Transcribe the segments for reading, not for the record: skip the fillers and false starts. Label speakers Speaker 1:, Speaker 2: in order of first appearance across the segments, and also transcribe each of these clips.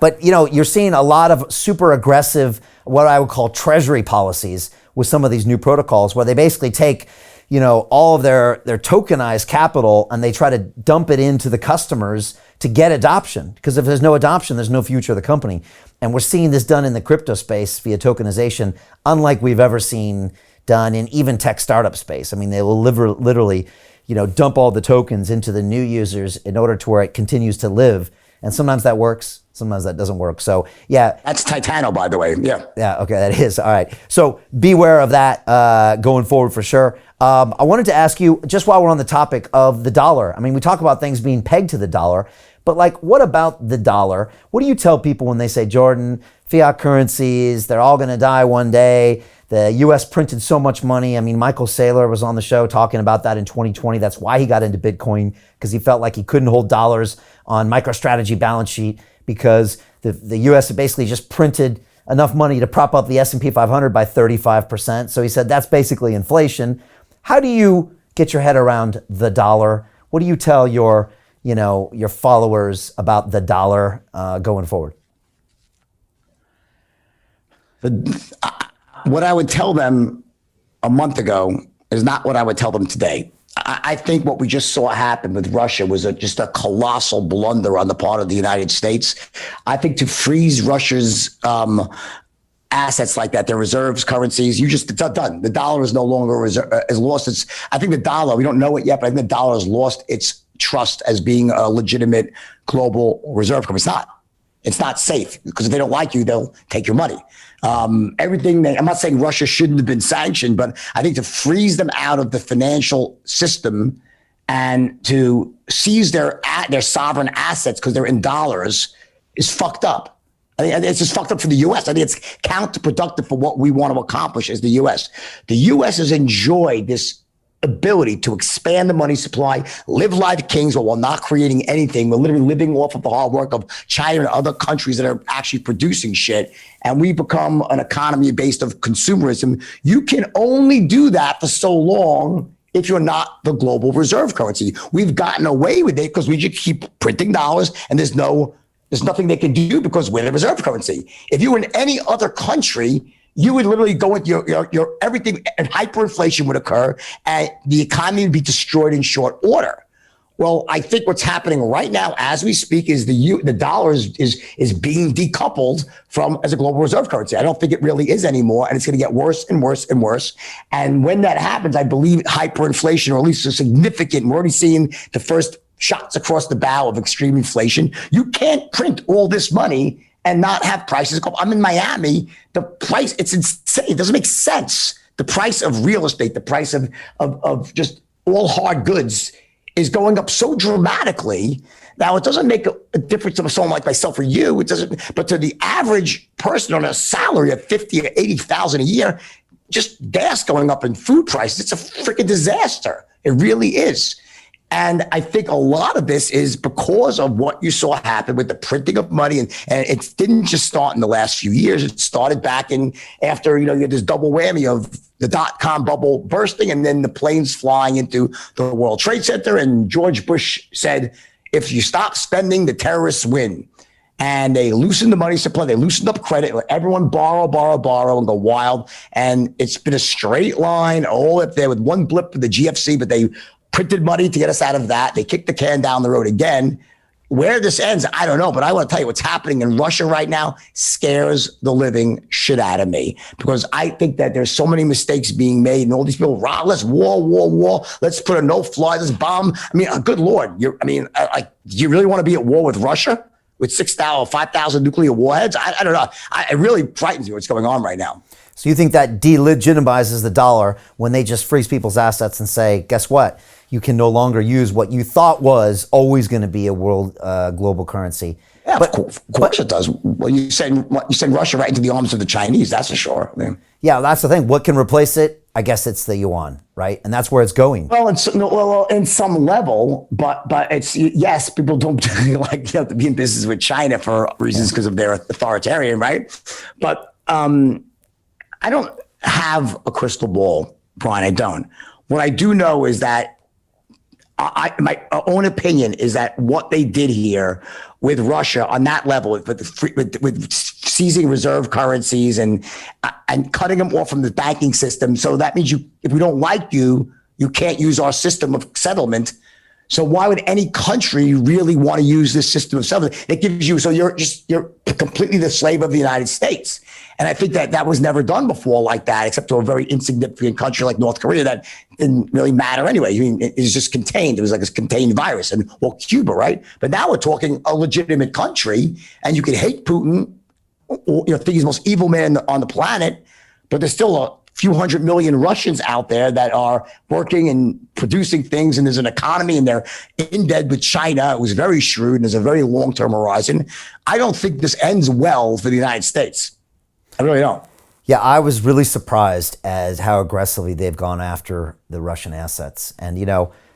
Speaker 1: But you're seeing a lot of super aggressive, what I would call treasury policies with some of these new protocols, where they basically take, all of their tokenized capital and they try to dump it into the customers to get adoption. Because if there's no adoption, there's no future of the company. And we're seeing this done in the crypto space via tokenization, unlike we've ever seen done in even tech startup space. I mean, they will literally, dump all the tokens into the new users in order to where it continues to live. And sometimes that works, sometimes that doesn't work. So yeah.
Speaker 2: That's Titano, by the way. Yeah.
Speaker 1: Yeah, okay, that is. All right. So beware of that going forward for sure. I wanted to ask you, just while we're on the topic of the dollar, I mean, we talk about things being pegged to the dollar, but like, what about the dollar? What do you tell people when they say, Jordan, fiat currencies, they're all going to die one day. The US printed so much money. I mean, Michael Saylor was on the show talking about that in 2020. That's why he got into Bitcoin, because he felt like he couldn't hold dollars on MicroStrategy balance sheet because the US basically just printed enough money to prop up the S&P 500 by 35%. So he said that's basically inflation. How do you get your head around the dollar? What do you tell your followers about the dollar going forward?
Speaker 2: What I would tell them a month ago is not what I would tell them today. I think what we just saw happen with Russia was just a colossal blunder on the part of the United States. I think to freeze Russia's assets like that, their reserves, currencies, it's done. The dollar is no longer has lost its. I think the dollar, we don't know it yet, but I think the dollar has lost its trust as being a legitimate global reserve currency. It's not safe, because if they don't like you, they'll take your money. I'm not saying Russia shouldn't have been sanctioned, but I think to freeze them out of the financial system and to seize their sovereign assets because they're in dollars is fucked up. I think it's just fucked up for the U.S. I think it's counterproductive for what we want to accomplish as the U.S. The U.S. has enjoyed this ability to expand the money supply, live like kings while not creating anything. We're literally living off of the hard work of China and other countries that are actually producing shit. And we become an economy based of consumerism. You can only do that for so long if you're not the global reserve currency. We've gotten away with it because we just keep printing dollars, and there's nothing they can do because we're the reserve currency. If you were in any other country, you would literally go into your everything, and hyperinflation would occur, and the economy would be destroyed in short order. Well, I think what's happening right now as we speak is the dollar is being decoupled as a global reserve currency. I don't think it really is anymore, and it's going to get worse and worse and worse. And when that happens, I believe hyperinflation, or at least a significant, we're already seeing the first shots across the bow of extreme inflation. You can't print all this money and not have prices go up. I'm in Miami. The price, it's insane. It doesn't make sense. The price of real estate, the price of just all hard goods is going up so dramatically. Now, it doesn't make a difference to someone like myself or you. It doesn't, but to the average person on a salary of $50,000 or $80,000 a year, just gas going up and food prices, it's a freaking disaster. It really is. And I think a lot of this is because of what you saw happen with the printing of money. And it didn't just start in the last few years. It started back after, you had this double whammy of the dot-com bubble bursting and then the planes flying into the World Trade Center. And George Bush said, if you stop spending, the terrorists win. And they loosened the money supply. They loosened up credit. Let everyone borrow, and go wild. And it's been a straight line all up there with one blip with the GFC, but they printed money to get us out of that. They kicked the can down the road again. Where this ends, I don't know, but I want to tell you what's happening in Russia right now scares the living shit out of me, because I think that there's so many mistakes being made, and all these people, let's war. Let's put a no-fly, let's bomb. I mean, good Lord, do you really want to be at war with Russia with 6,000, 5,000 nuclear warheads? I don't know. It really frightens me what's going on right now.
Speaker 1: So you think that delegitimizes the dollar when they just freeze people's assets and say, guess what? You can no longer use what you thought was always going to be a world global currency.
Speaker 2: Yeah, of course it does. Well, you send Russia right into the arms of the Chinese, that's for sure.
Speaker 1: Yeah, that's the thing. What can replace it? I guess it's the yuan, right? And that's where it's going.
Speaker 2: Well, in some level, but it's, yes, people don't like to be in business with China for reasons because of their authoritarian, right? But I don't have a crystal ball, Brian. I don't. What I do know is that my own opinion is that what they did here with Russia on that level, with seizing reserve currencies and cutting them off from the banking system. So that means if we don't like you, you can't use our system of settlement. So why would any country really want to use this system of settlement? It gives you, so you're completely the slave of the United States. And I think that was never done before like that, except to a very insignificant country like North Korea that didn't really matter anyway. I mean, it was just contained. It was like a contained virus. And Cuba, right? But now we're talking a legitimate country, and you can hate Putin, think he's the most evil man on the planet, but there's still a few 100 million Russians out there that are working and producing things, and there's an economy, and they're in bed with China. It was very shrewd, and there's a very long-term horizon. I don't think this ends well for the United States. I really don't.
Speaker 1: Yeah, I was really surprised at how aggressively they've gone after the Russian assets. And,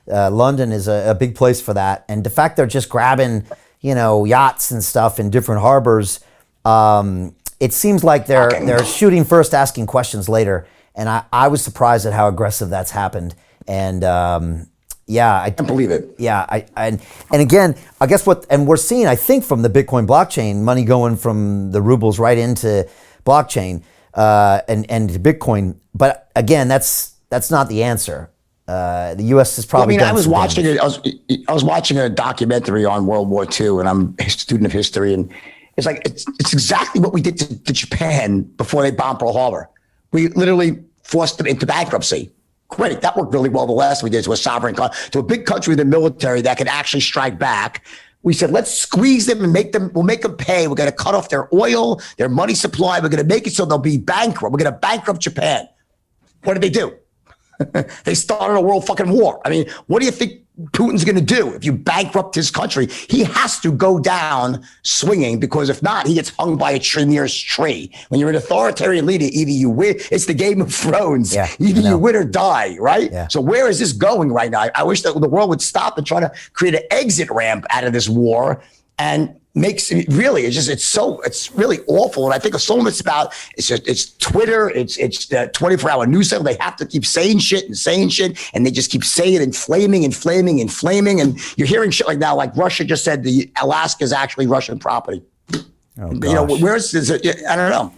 Speaker 1: London is a big place for that. And the fact they're just grabbing, yachts and stuff in different harbors, it seems like they're shooting first, asking questions later. And I was surprised at how aggressive that's happened. And I can't
Speaker 2: believe it.
Speaker 1: Yeah, and again, I guess we're seeing, I think, from the Bitcoin blockchain, money going from the rubles right into blockchain and to Bitcoin. But again, that's not the answer. The U.S. is probably.
Speaker 2: I was watching it. I was watching a documentary on World War II, and I'm a student of history, and it's like it's exactly what we did to Japan before they bombed Pearl Harbor. We literally forced them into bankruptcy. Great, that worked really well. The last we did to a sovereign country, to a big country with a military that could actually strike back. We said, let's squeeze them and we'll make them pay. We're going to cut off their oil, their money supply. We're going to make it so they'll be bankrupt. We're going to bankrupt Japan. What did they do? They started a world fucking war. I mean, what do you think Putin's going to do if you bankrupt his country? He has to go down swinging, because if not, he gets hung by a nearest tree. When you're an authoritarian leader, either you win. It's the Game of Thrones.
Speaker 1: Yeah,
Speaker 2: either you win or die, right?
Speaker 1: Yeah.
Speaker 2: So where is this going right now? I wish that the world would stop and try to create an exit ramp out of this war, and makes it really, it's really awful. And I think so much about it's Twitter, it's the 24-hour news cycle. They have to keep saying shit, and they just keep saying it and flaming. And you're hearing shit like now, like Russia just said the Alaska is actually Russian property.
Speaker 1: Oh, gosh.
Speaker 2: Where's this? I don't know.